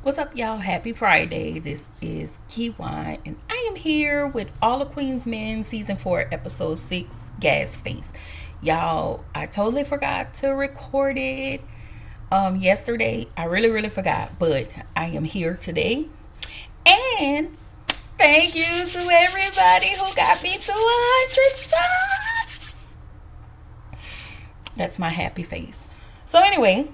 What's up, y'all? Happy Friday. This is Kiwan, and I am here with All the Queen's Men, Season 4, Episode 6, Gas Face. Y'all, I totally forgot to record it yesterday. I really forgot, but I am here today. And thank you to everybody who got me to 100 subs. That's my happy face. So anyway,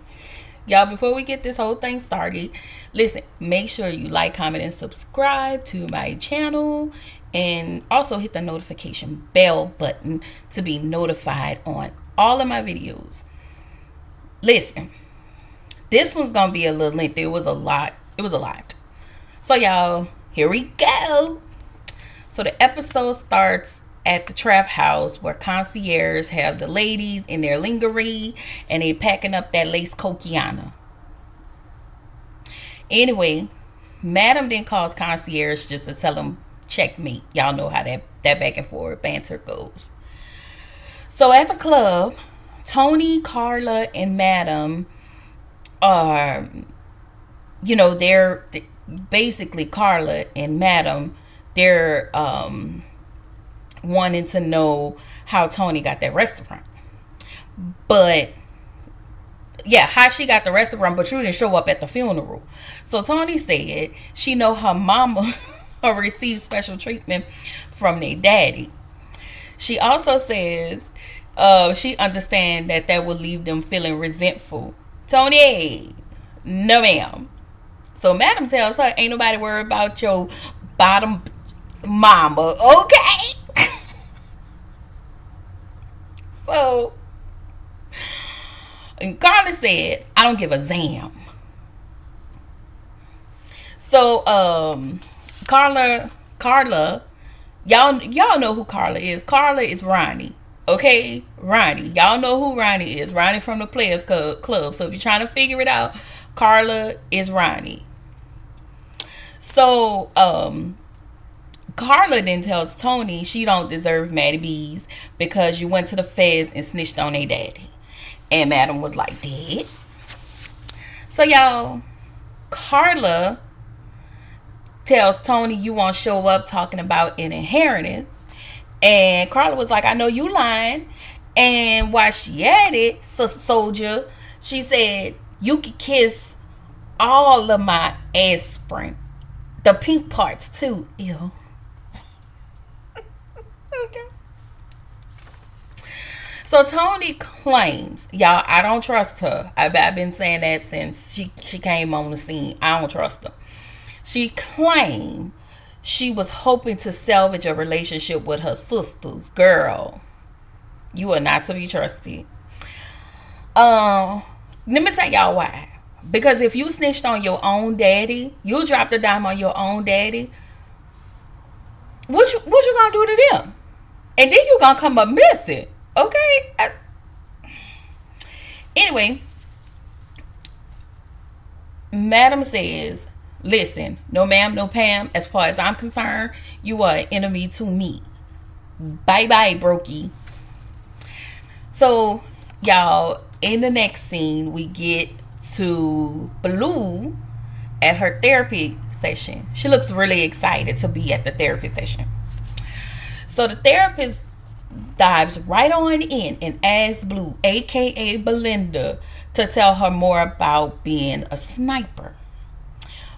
y'all, before we get this whole thing started, listen, make sure you like, comment, and subscribe to my channel. And also hit the notification bell button to be notified on all of my videos. Listen, this one's going to be a little lengthy. It was a lot. So, y'all, here we go. So, the episode starts at the trap house where concierge have the ladies in their lingerie and they packing up that lace coquiana. Anyway, Madam then calls concierge just to tell them checkmate. Y'all know how that back and forth banter goes. So at the club, Tony, Carla, and Madam are, they're basically Carla and Madam, they're wanting to know how Tony got that restaurant. But yeah, how she got the restaurant, but you didn't show up at the funeral. So Tony said she know her mama received special treatment from their daddy. She also says she understands that would leave them feeling resentful. Tony, no ma'am. So Madam tells her, ain't nobody worried about your bottom mama, okay? So, and Carla said, I don't give a damn. So, Carla, y'all know who Carla is. Carla is Ronnie. Okay? Ronnie. Y'all know who Ronnie is. Ronnie from the Players Club. So if you're trying to figure it out, Carla is Ronnie. So, Carla then tells Tony she don't deserve Maddie B's because you went to the feds and snitched on their daddy. And Madam was like, Dad? So y'all, Carla tells Tony you won't show up talking about an inheritance. And Carla was like, I know you lying. And while she at it, so soldier, she said, you could kiss all of my aspirin. The pink parts too. Ew. Okay. So Tony claims, y'all, I don't trust her. I've been saying that since she came on the scene. I don't trust her. She claimed she was hoping to salvage a relationship with her sisters. Girl, you are not to be trusted. Let me tell y'all why. Because if you snitched on your own daddy, you dropped a dime on your own daddy, what you gonna do to them? And then you gonna come up missing. Okay? Anyway, Madam says, listen, no ma'am, no Pam, as far as I'm concerned, you are an enemy to me. Bye-bye, brokey. So, y'all, in the next scene, we get to Blue at her therapy session. She looks really excited to be at the therapy session. So the therapist dives right on in and asks Blue, aka Belinda, to tell her more about being a sniper.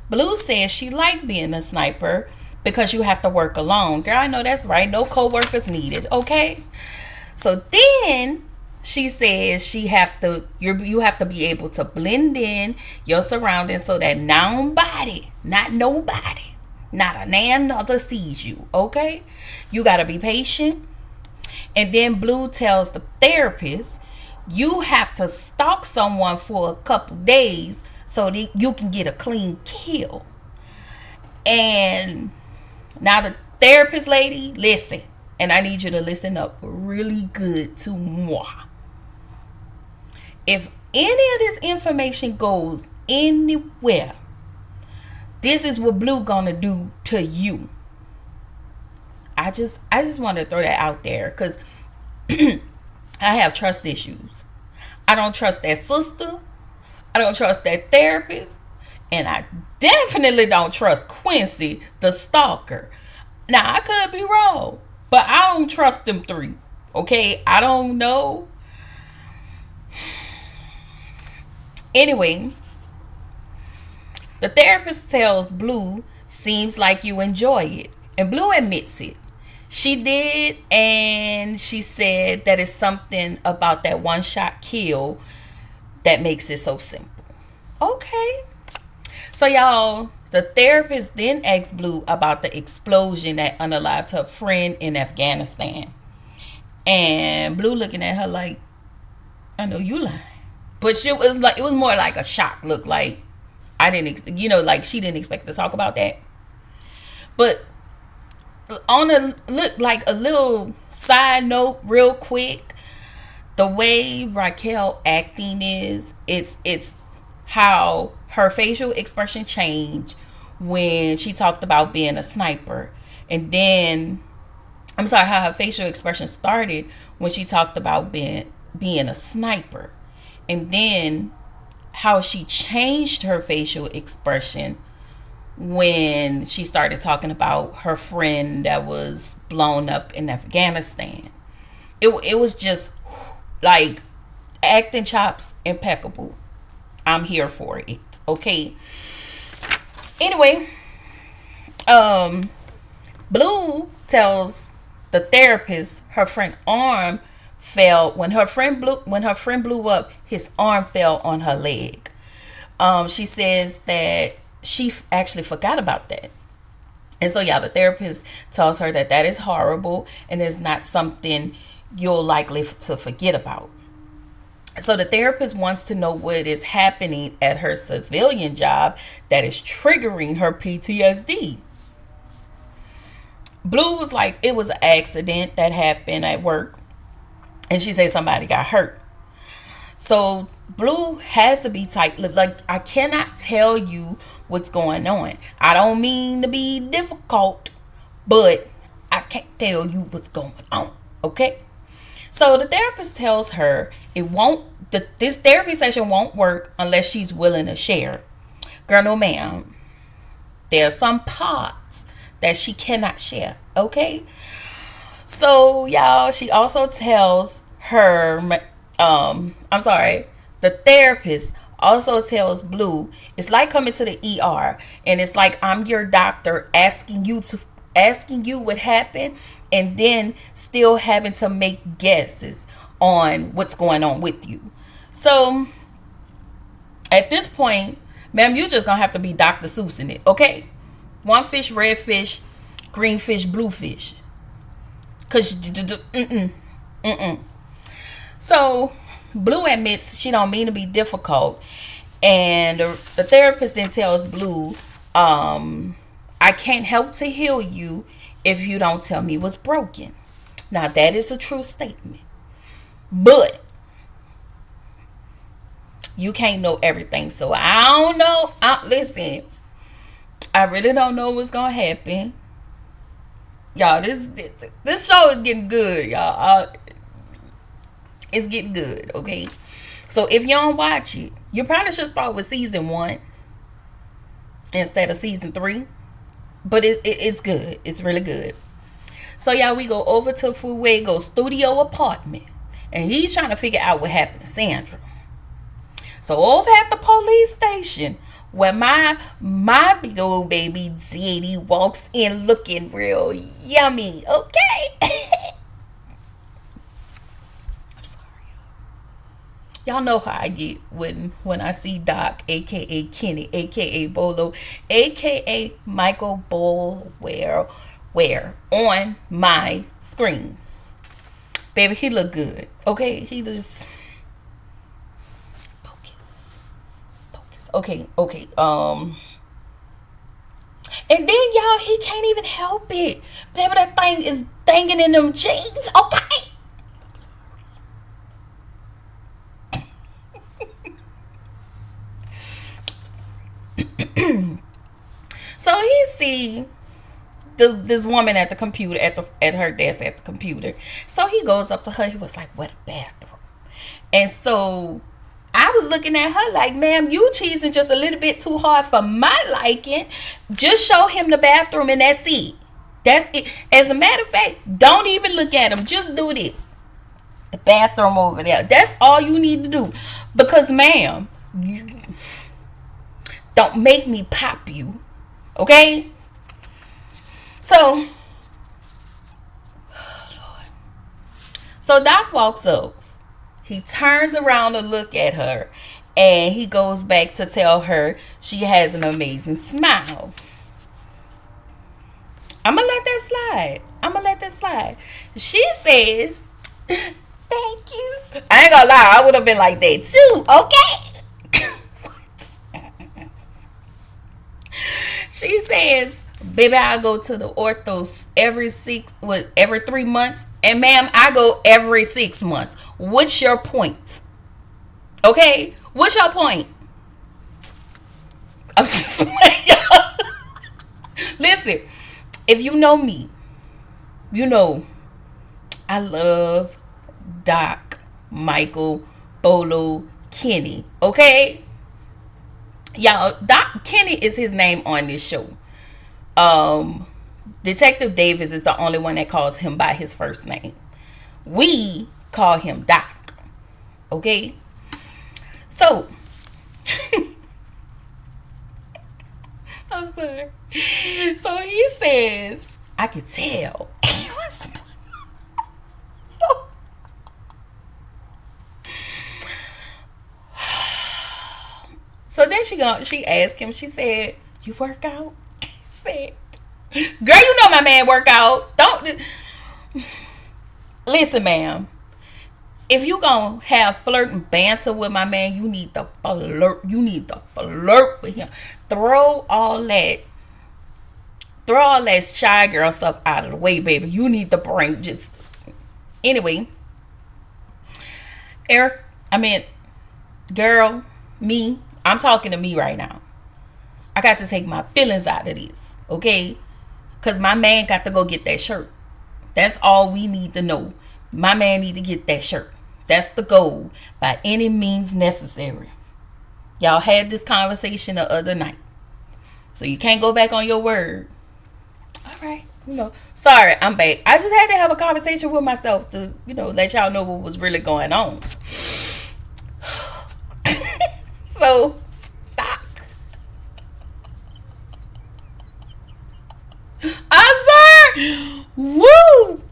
Blue says she liked being a sniper because you have to work alone. Girl, I know that's right. No co-workers needed, okay? So then she says you have to be able to blend in your surroundings so that nobody, not a nan other sees you, okay? You got to be patient. And then Blue tells the therapist you have to stalk someone for a couple days so that you can get a clean kill. And now the therapist lady, listen, and I need you to listen up really good to moi. If any of this information goes anywhere, this is what Blue gonna do to you. I just want to throw that out there because I have trust issues. I don't trust that sister. I don't trust that therapist. And I definitely don't trust Quincy, the stalker. Now, I could be wrong, but I don't trust them three. Okay? I don't know. Anyway, the therapist tells Blue, seems like you enjoy it. And Blue admits it. She did, and she said that it's something about that one shot kill that makes it so simple. Okay. So, y'all, the therapist then asked Blue about the explosion that unalived her friend in Afghanistan. And Blue looking at her like, I know you lying. But she was like, it was more like a shock look, like I didn't, like she didn't expect to talk about that. But on a look, like a little side note, real quick, the way Raquel acting is, it's how her facial expression changed when she talked about being a sniper, and then how her facial expression started when she talked about being a sniper, and then how she changed her facial expression when she started talking about her friend that was blown up in Afghanistan. It was just like acting chops impeccable. I'm here for it. Okay. Anyway, Blue tells the therapist her friend arm fell when her friend blew up. His arm fell on her leg. She says that she actually forgot about that. And so, yeah, the therapist tells her that is horrible and is not something you're likely to forget about. So the therapist wants to know what is happening at her civilian job that is triggering her PTSD. Blue was like, it was an accident that happened at work. And she said somebody got hurt. So Blue has to be tight-lipped. Like, I cannot tell you what's going on. I don't mean to be difficult, but I can't tell you what's going on. Okay? So the therapist tells her this therapy session won't work unless she's willing to share. Girl, no ma'am. There are some parts that she cannot share. Okay? So, y'all, she also tells her, the therapist also tells Blue, it's like coming to the ER, and it's like I'm your doctor asking you what happened, and then still having to make guesses on what's going on with you. So, at this point, ma'am, you're just gonna have to be Dr. Seuss in it, okay? One fish, red fish, green fish, blue fish. Cause So Blue admits she don't mean to be difficult, and the therapist then tells Blue, I can't help to heal you if you don't tell me what's broken. Now that is a true statement, but you can't know everything. So I don't know. Listen, I really don't know what's gonna happen. Y'all, this show is getting good, y'all. It's getting good, okay? So if you don't watch it, you probably should start with season 1 instead of season 3. But it's good. It's really good. So, y'all, we go over to Fuego's studio apartment, and he's trying to figure out what happened to Sandra. So over at the police station, where my big old baby Zadie walks in looking real yummy, okay? I'm sorry, y'all know how I get when I see Doc, aka Kenny, aka Bolo, aka Michael Bolware on my screen. Baby, he look good, okay? He just Okay. And then, y'all, he can't even help it. Baby, that thing is dangling in them jeans, okay? So he see this woman at the computer, at her desk at the computer. So he goes up to her. He was like, "What a bathroom!" And so I I was looking at her like, ma'am, you cheesing just a little bit too hard for my liking. Just show him the bathroom and that's it. That's it. As a matter of fact, don't even look at him. Just do this. The bathroom over there. That's all you need to do. Because, ma'am, you don't make me pop you. Okay? So, So Doc walks up. He turns around to look at her. And he goes back to tell her she has an amazing smile. I'm going to let that slide. She says, thank you. I ain't gonna lie. I would have been like that too. Okay? She says, baby, I go to the orthos every 3 months. And ma'am, I go every 6 months. What's your point? Okay? What's your point? I'm just like, listen, if you know me, you know I love Doc, Michael, Bolo, Kenny. Okay? Y'all, Doc Kenny is his name on this show. Detective Davis is the only one that calls him by his first name. We call him Doc. Okay? So, I'm sorry. So he says, I could tell. So then she asked him, she said, you work out? He said, girl, you know my man work out. Don't listen, ma'am. If you gonna have flirt and banter with my man, you need to flirt. You need to flirt with him. Throw all that shy girl stuff out of the way, baby. You need to bring just anyway. Girl, me. I'm talking to me right now. I got to take my feelings out of this, okay? Because my man got to go get that shirt. That's all we need to know. My man need to get that shirt. That's the goal by any means necessary. Y'all had this conversation the other night. So you can't go back on your word. All right. Sorry, I'm back. I just had to have a conversation with myself to, let y'all know what was really going on. So, Doc. I'm sorry. Woo.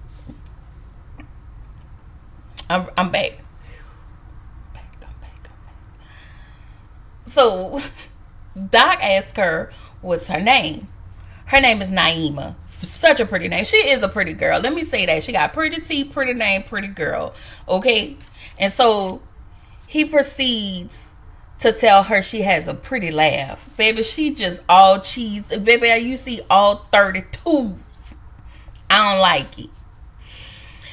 I'm back. So, Doc asked her what's her name. Her name is Naima. Such a pretty name. She is a pretty girl. Let me say that. She got pretty teeth, pretty name, pretty girl. Okay? And so, he proceeds to tell her she has a pretty laugh. Baby, she just all cheese. Baby, you see all 32s. I don't like it.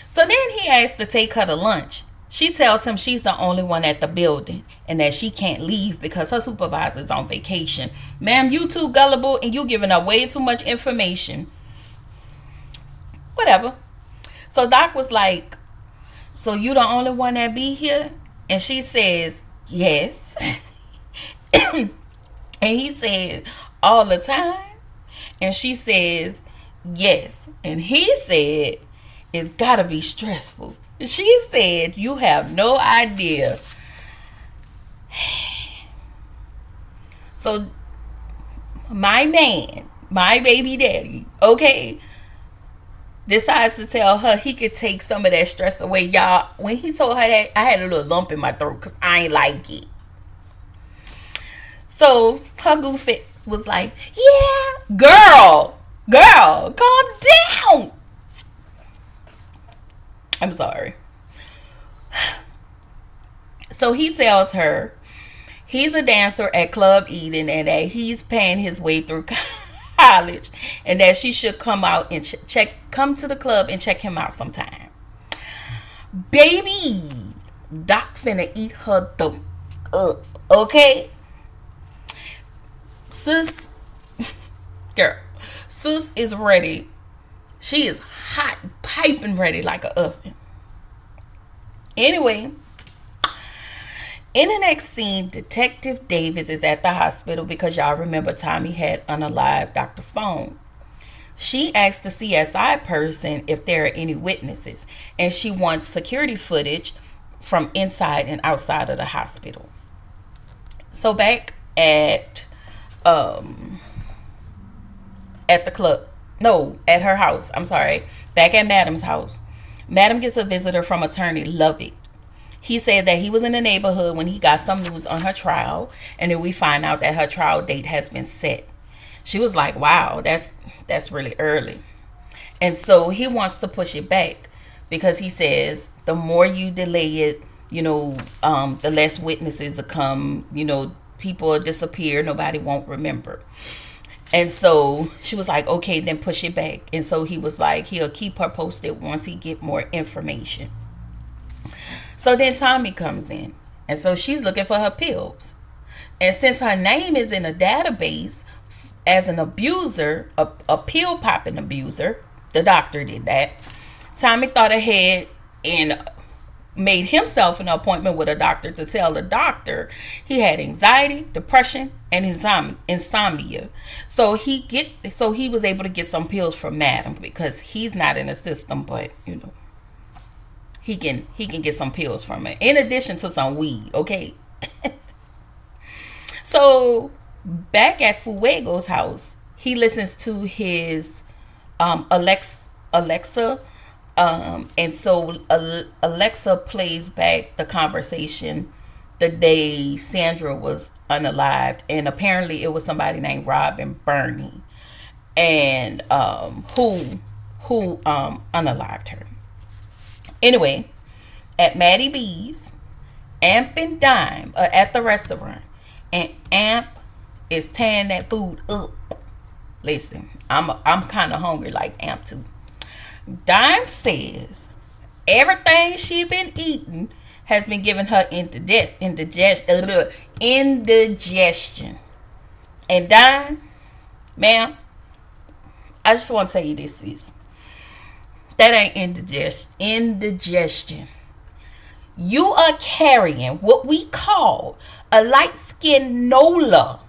So then he asks to take her to lunch. She tells him she's the only one at the building and that she can't leave because her supervisor's on vacation. Ma'am, you too gullible and you giving up way too much information. Whatever. So Doc was like, so you the only one that be here? And she says, yes. And he said, all the time? And she says, yes. And he said, it's gotta be stressful. She said, you have no idea. So my man, my baby daddy, okay, decides to tell her he could take some of that stress away. Y'all, when he told her that, I had a little lump in my throat because I ain't like it. So her goof face was like, yeah, girl, calm down. I'm sorry. So he tells her he's a dancer at Club Eden and that he's paying his way through college and that she should come out and come to the club and check him out sometime. Baby, Doc finna eat her the okay? Sis is ready. She is hot, piping ready like an oven. Anyway, In the next scene, Detective Davis is at the hospital because y'all remember Tommy had unalived Dr. Phone. She asked the CSI person if there are any witnesses, and she wants security footage from inside and outside of the hospital. So back at the club, no, at her house, I'm sorry, back at Madam's house, Madam gets a visitor from attorney Lovett. He said that he was in the neighborhood when he got some news on her trial, and then we find out that her trial date has been set. She was like, wow, that's really early. And so he wants to push it back because he says the more you delay it, the less witnesses will come, people will disappear, nobody won't remember. And so she was like, okay, then push it back. And so he was like, he'll keep her posted once he get more information. So then Tommy comes in. And so she's looking for her pills. And since her name is in a database as an abuser, a pill popping abuser, the doctor did that. Tommy thought ahead and made himself an appointment with a doctor to tell the doctor he had anxiety, depression, and insomnia. So he was able to get some pills from Madam because he's not in the system, but he can get some pills from it in addition to some weed. Okay. So back at Fuego's house, he listens to his Alexa. And so Alexa plays back the conversation the day Sandra was unalived, and apparently it was somebody named Robin Burney, and who unalived her. Anyway, at Maddie B's, Amp and Dime are at the restaurant, and Amp is tearing that food up. Listen, I'm kind of hungry like Amp too. Dime says everything she been eating has been giving her indigestion. And Dime, ma'am, I just want to tell you this is that ain't indigestion. You are carrying what we call a light-skinned Nola,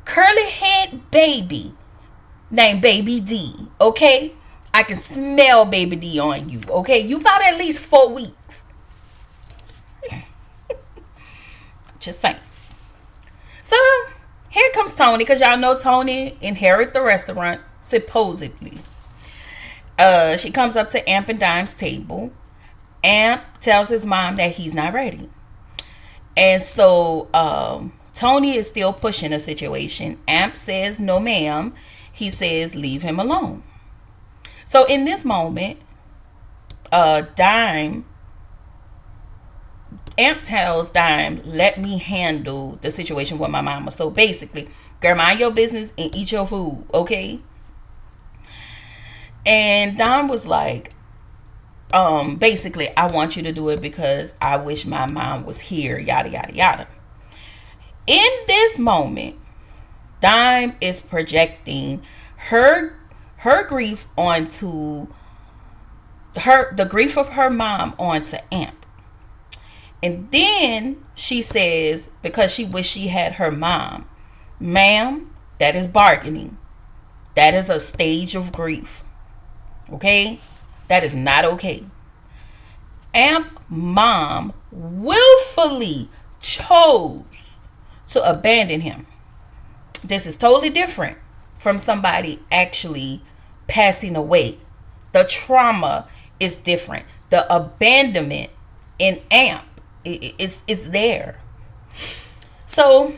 curly-head baby named Baby D, okay? I can smell Baby D on you, okay? You about at least 4 weeks. Just saying. So, here comes Tony, because y'all know Tony inherited the restaurant, supposedly. She comes up to Amp and Dime's table. Amp tells his mom that he's not ready. And so, Tony is still pushing the situation. Amp says, no ma'am. He says, leave him alone. So in this moment, Amp tells Dime, let me handle the situation with my mama. So basically, girl, mind your business and eat your food, okay? And Dime was like, basically, I want you to do it because I wish my mom was here, yada, yada, yada. In this moment, Dime is projecting her grief onto the grief of her mom onto Amp. And then she says, because she wished she had her mom, ma'am, that is bargaining. That is a stage of grief. Okay? That is not okay. Amp mom willfully chose to abandon him. This is totally different from somebody actually passing away. The trauma is different. The abandonment in Amp is there. So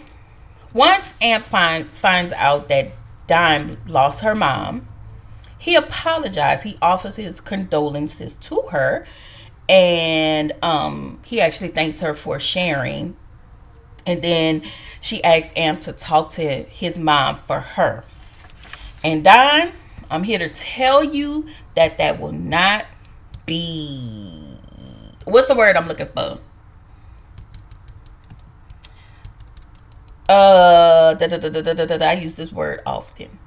once Amp finds out that Dime lost her mom, he apologized. He offers his condolences to her, and he actually thanks her for sharing. And then she asks Amp to talk to his mom for her. And Dime, I'm here to tell you that will not be... What's the word I'm looking for? I use this word often.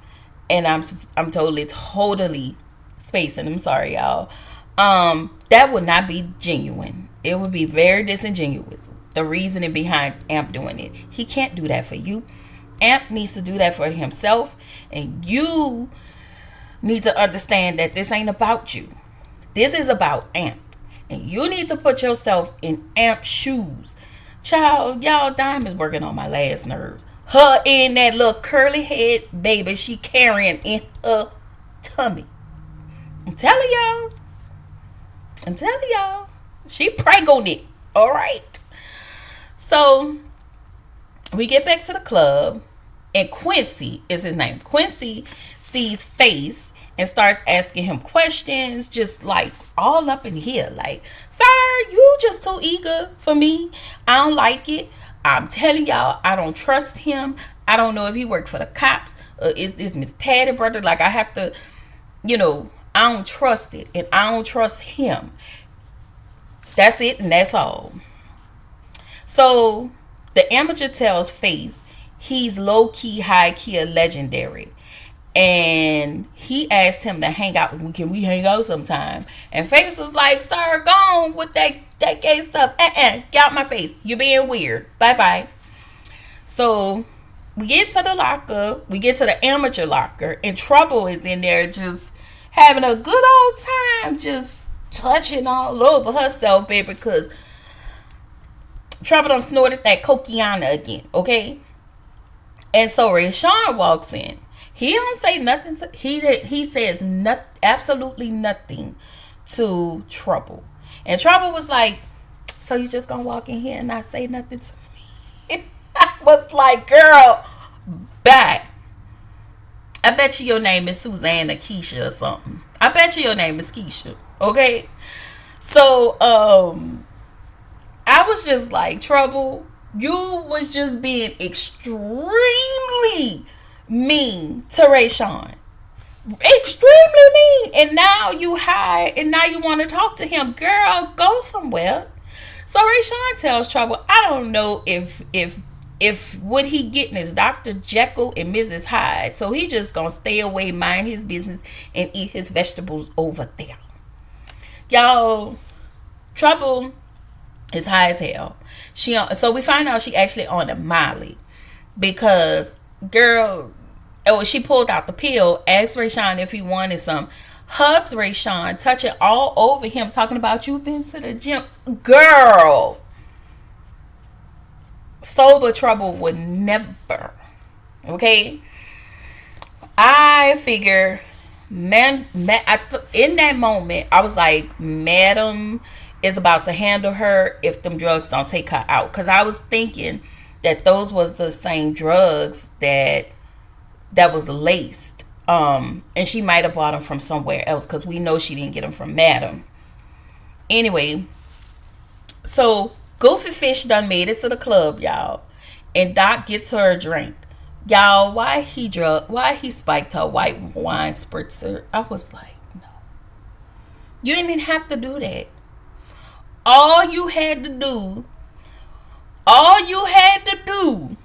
And I'm totally spacing. I'm sorry, y'all. That would not be genuine. It would be very disingenuous. the reasoning behind Amp doing it. He can't do that for you. Amp needs to do that for himself. And you need to understand that this ain't about you. This is about Amp. And you need to put yourself in Amp's shoes. Child, y'all, Diamond's working on my last nerves. Her in that little curly head baby she carrying in her tummy. I'm telling y'all. She pregnant. Alright. So we get back to the club. And Quincy is his name. Quincy sees Face and starts asking him questions, just like all up in here. Like, sir, you just too eager for me. I don't like it. I'm telling y'all, I don't trust him. I don't know if he worked for the cops. Is this Miss Patty brother? Like, I have to, I don't trust it. And I don't trust him. That's it and that's all. So the amateur tells Face he's low-key, high-key, a legendary. And he asked him to hang out. Can we hang out sometime? And Face was like, sir, go on with that gay stuff. Get out my face. You're being weird. Bye-bye. So we get to the locker. We get to the amateur locker. And Trouble is in there just having a good old time. Just touching all over herself, baby. Because Trouble done snorted that Coquiana again. Okay? And so Rayshawn walks in. He don't say nothing. He says absolutely nothing to Trouble. And Trouble was like, so you just gonna walk in here and not say nothing to me? I was like, girl, bye. I bet you your name is Susanna Keisha or something. I bet you your name is Keisha. Okay? So, I was just like, Trouble, you was just being extremely mean to Rayshawn. Extremely mean. And now you hide and now you want to talk to him. Girl, go somewhere. So Rayshawn tells Trouble, I don't know if what he getting is Dr. Jekyll and Mrs. Hyde. So he just gonna stay away, mind his business, and eat his vegetables over there. Y'all, Trouble is high as hell. So we find out she actually on a Molly because she pulled out the pill, asked Rayshawn if he wanted some, hugs Rayshawn, touching all over him, talking about you been to the gym. Girl, sober Trouble would never. Okay, I figure, in that moment, I was like, Madam is about to handle her if them drugs don't take her out. Because I was thinking that those was the same drugs that was laced. And she might have bought them from somewhere else because we know she didn't get them from Madam. Anyway, so Goofy Fish done made it to the club, y'all. And Doc gets her a drink. Y'all, why he spiked her white wine spritzer? I was like, no. You didn't even have to do that. All you had to do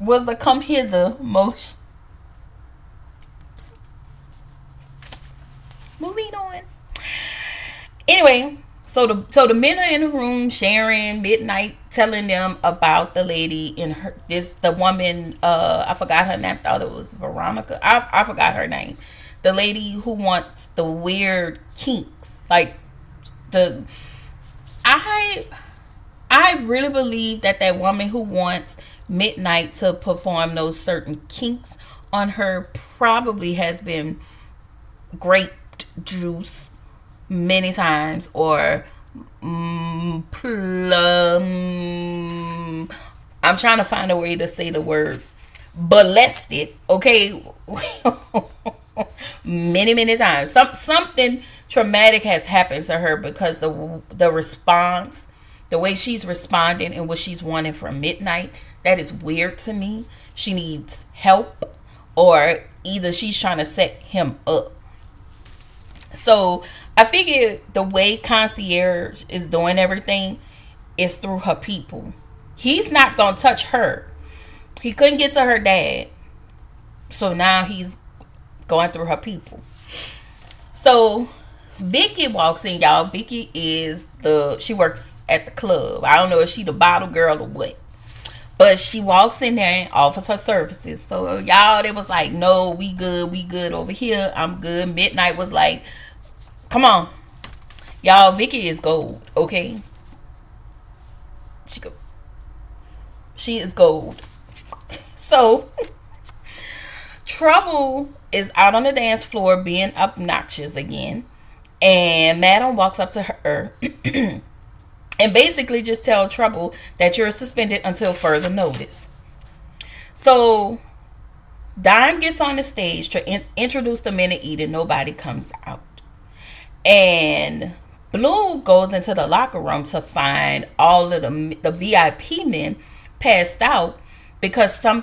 was to come hither motion. Moving on. Anyway, so the men are in the room sharing Midnight, telling them about the lady in the woman, I forgot her name, I thought it was Veronica. I forgot her name. The lady who wants the weird kinks. Like I really believe that woman who wants Midnight to perform those certain kinks on her probably has been grape juice many times, or plum. I'm trying to find a way to say the word molested. Okay, many times. Something traumatic has happened to her because the response, the way she's responding and what she's wanting from Midnight, that is weird to me. She needs help, or either she's trying to set him up. So I figured the way Concierge is doing everything is through her people. He's not gonna touch her. He couldn't get to her dad, so now he's going through her people. So Vicky walks in, y'all. Vicky she works at the club. I don't know if she the bottle girl or what. But she walks in there and offers her services. So y'all, they was like, no, we good over here. I'm good. Midnight was like, come on. Y'all, Vicky is gold, okay? She is gold. So Trouble is out on the dance floor being obnoxious again. And Madam walks up to her and basically just tell Trouble that you're suspended until further notice. So Dime gets on the stage to introduce the men to eat, and nobody comes out. And Blue goes into the locker room to find all of the VIP men passed out because some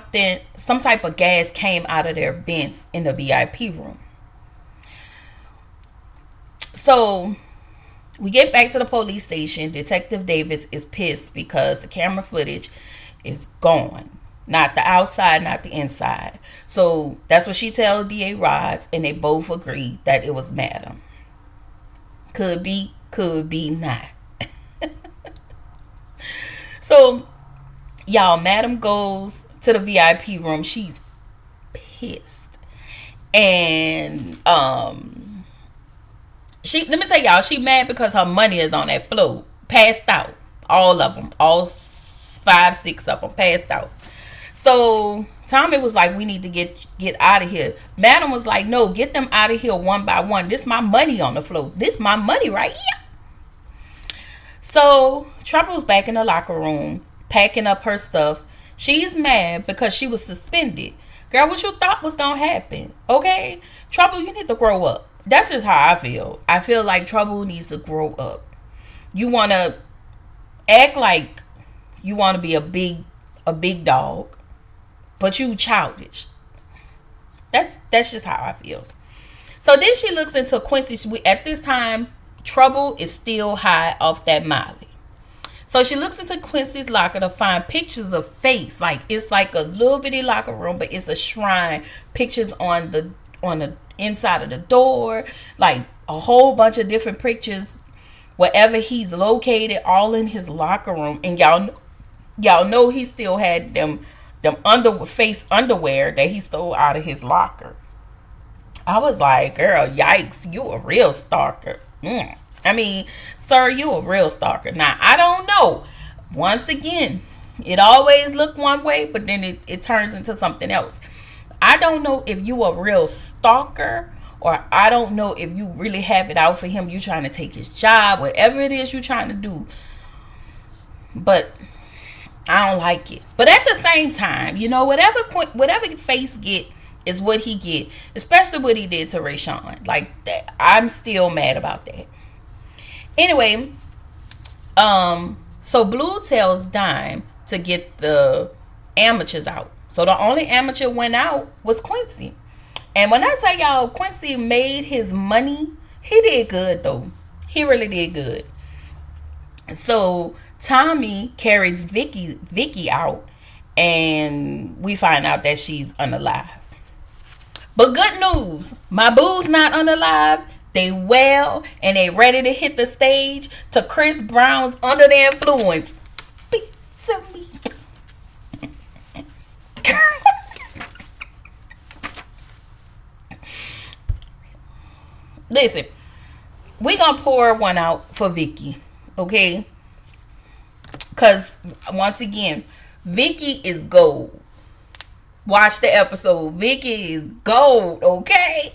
type of gas came out of their vents in the VIP room. So we get back to the police station. Detective Davis is pissed because the camera footage is gone. Not the outside, not the inside. So that's what she tells DA Rods, and they both agree that it was Madam. Could be not. So, y'all, Madam goes to the VIP room. She's pissed. And let me tell y'all, she mad because her money is on that floor. Passed out. All of them. All 5, 6 of them passed out. So Tommy was like, we need to get out of here. Madam was like, no, get them out of here one by one. This my money on the floor. This my money right here. So Trouble's back in the locker room, packing up her stuff. She's mad because she was suspended. Girl, what you thought was going to happen? Okay? Trouble, you need to grow up. That's just how I feel. I feel like Trouble needs to grow up. You want to act like you want to be a big dog, but you childish. That's just how I feel. So then she looks into Quincy. At this time, Trouble is still high off that Molly. So she looks into Quincy's locker to find pictures of face. Like, it's like a little bitty locker room, but it's a shrine. Pictures on the inside of the door. Like a whole bunch of different pictures. Wherever he's located, all in his locker room. And y'all know he still had them face underwear that he stole out of his locker. I was like, girl, yikes, you a real stalker. I mean, sir, you a real stalker. Now, I don't know. Once again, it always looked one way, but then it turns into something else. I don't know if you a real stalker, or I don't know if you really have it out for him. You trying to take his job, whatever it is you trying to do. But I don't like it. But at the same time, you know, whatever Face get is what he get. Especially what he did to Rayshawn. Like that. I'm still mad about that. Anyway, so Blue tells Dime to get the amateurs out. So the only amateur went out was Quincy. And when I tell y'all Quincy made his money, he did good though. He really did good. So Tommy carries Vicky out, and we find out that she's unalive. But good news, my boo's not unalive. They well, and they ready to hit the stage to Chris Brown's Under the Influence. Speak to me. Listen, we gonna pour one out for Vicky, okay? Because, once again, Vicky is gold. Watch the episode. Vicky is gold, okay?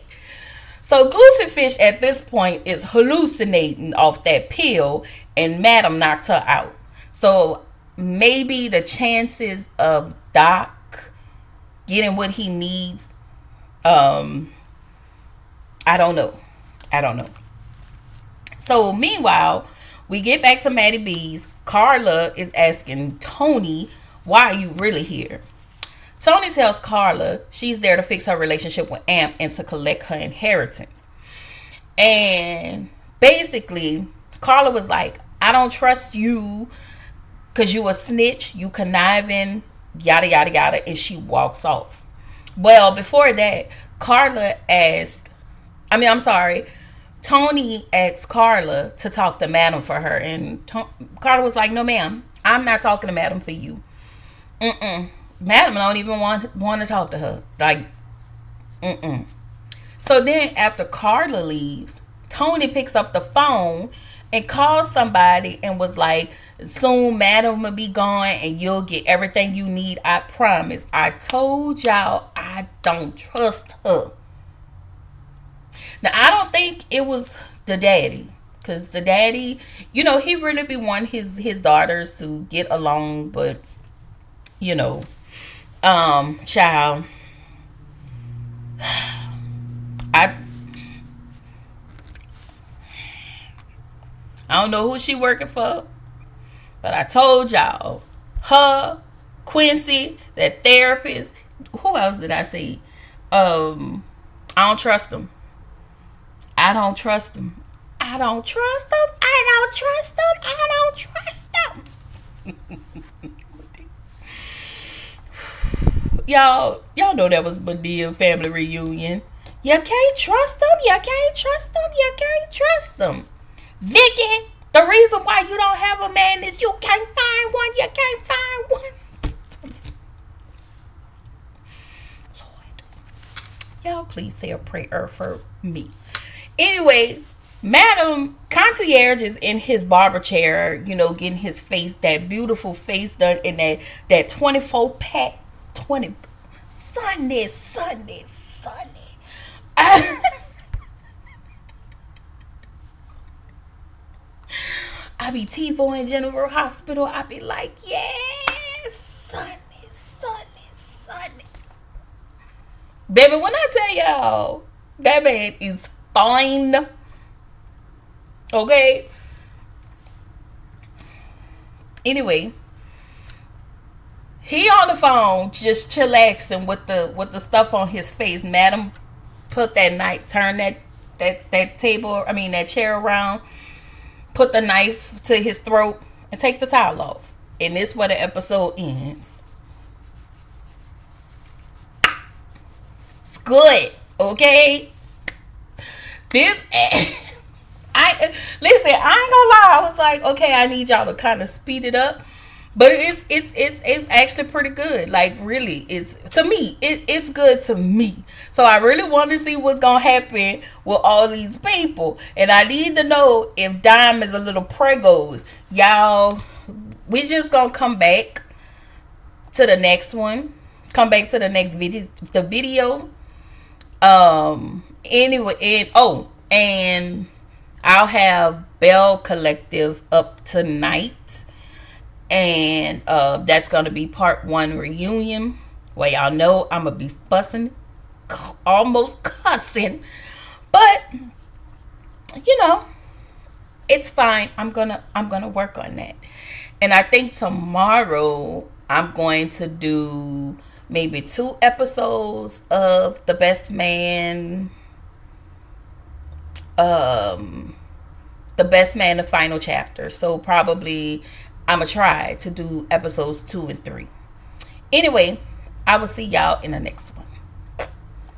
So, Goofy Fish at this point is hallucinating off that pill, and Madam knocked her out. So, maybe the chances of Doc getting what he needs, I don't know. So, meanwhile, we get back to Maddie B's. Carla is asking Tony, why are you really here? Tony tells Carla she's there to fix her relationship with Amp and to collect her inheritance. And basically, Carla was like, I don't trust you because you a snitch, you conniving, yada, yada, yada, and she walks off. Well, before that, Tony asked Carla to talk to Madam for her, and Carla was like, "No, ma'am, I'm not talking to Madam for you. Madam don't even want to talk to her. Like, So then after Carla leaves, Tony picks up the phone and calls somebody and was like, soon Madam will be gone and you'll get everything you need. I promise. I told y'all I don't trust her. Now, I don't think it was the daddy. Because the daddy, he really be wanting his daughters to get along. But, child, I don't know who she working for, but I told y'all, her, Quincy, that therapist, who else did I see? I don't trust them. I don't trust them. I don't trust them. I don't trust them. I don't trust them. Y'all know that was Madea family reunion. You can't trust them. You can't trust them. You can't trust them. Vicky, the reason why you don't have a man is you can't find one. You can't find one. Lord, y'all please say a prayer for me. Anyway, Madam Concierge is in his barber chair, getting his face, that beautiful face done in that 24 pack. 20 Sunday. I be TiVo in General Hospital. I be like, yes, Sunday. Baby, when I tell y'all, that man is fine. Okay. Anyway, he on the phone just chillaxing with the stuff on his face. Madam put that knife, turn that table, that chair around, put the knife to his throat, and take the towel off. And this is where the episode ends. It's good, okay? I ain't gonna lie. I was like, okay, I need y'all to kind of speed it up. But it's actually pretty good. Like, really, it's good to me. So I really want to see what's gonna happen with all these people, and I need to know if Dime is a little pregos. Y'all, we just gonna come back to the next one. Come back to the next video. Anyway, and I'll have Bell Collective up tonight. And that's going to be part 1 reunion. Well, y'all know I'm going to be fussing, almost cussing. But, it's fine. I'm gonna work on that. And I think tomorrow I'm going to do maybe 2 episodes of The Best Man. The Best Man, the final chapter. So probably I'm going to try to do episodes 2 and 3. Anyway, I will see y'all in the next one.